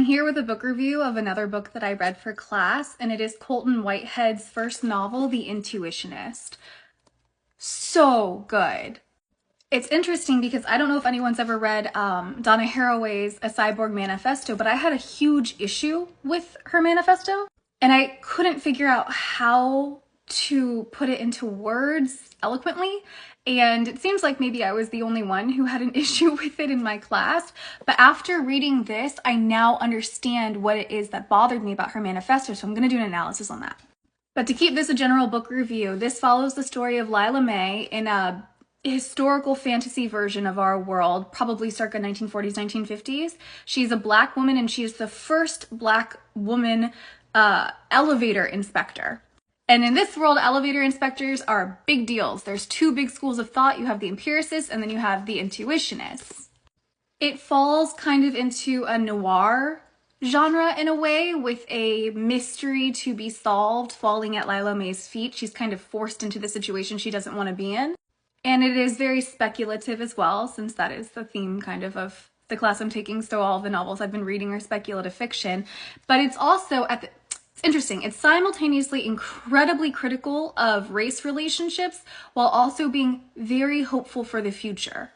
here with a book review of another book that I read for class, and it is Colson Whitehead's first novel, The Intuitionist. So good. It's interesting because I don't know if anyone's ever read Donna Haraway's A Cyborg Manifesto, but I had a huge issue with her manifesto, and I couldn't figure out how to put it into words eloquently. And it seems like maybe I was the only one who had an issue with it in my class. But after reading this, I now understand what it is that bothered me about her manifesto. So I'm going to do an analysis on that. But to keep this a general book review, this follows the story of Lila May in a historical fantasy version of our world, probably circa 1940s, 1950s. She's a Black woman, and she is the first Black woman elevator inspector. And in this world, elevator inspectors are big deals. There's two big schools of thought. You have the empiricists and then you have the intuitionists. It falls kind of into a noir genre in a way, with a mystery to be solved falling at Lila May's feet. She's kind of forced into the situation she doesn't want to be in. And it is very speculative as well, since that is the theme kind of the class I'm taking. So all the novels I've been reading are speculative fiction. But it's also it's interesting. It's simultaneously incredibly critical of race relationships while also being very hopeful for the future.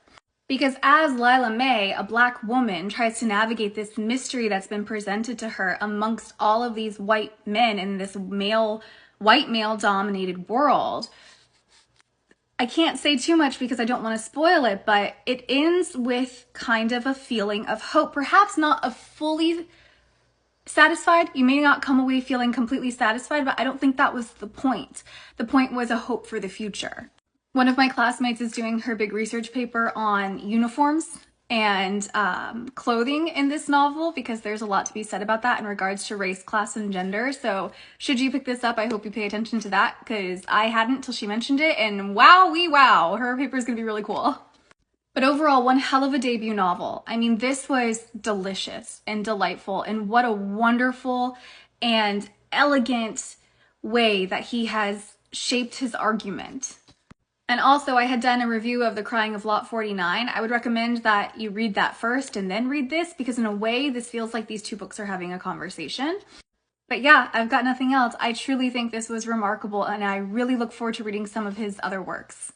Because as Lila May, a Black woman, tries to navigate this mystery that's been presented to her amongst all of these white men in this white male-dominated world, I can't say too much because I don't want to spoil it, but it ends with kind of a feeling of hope. Perhaps not a fully satisfied. You may not come away feeling completely satisfied, but I don't think that was the point. The point was a hope for the future. One of my classmates is doing her big research paper on uniforms and clothing in this novel, because there's a lot to be said about that in regards to race, class, and gender. So should you pick this up, I hope you pay attention to that, because I hadn't till she mentioned it, and wow, her paper is going to be really cool. But overall, one hell of a debut novel. I mean, this was delicious and delightful, and what a wonderful and elegant way that he has shaped his argument. And also, I had done a review of The Crying of Lot 49. I would recommend that you read that first and then read this, because in a way, this feels like these two books are having a conversation. But yeah, I've got nothing else. I truly think this was remarkable, and I really look forward to reading some of his other works.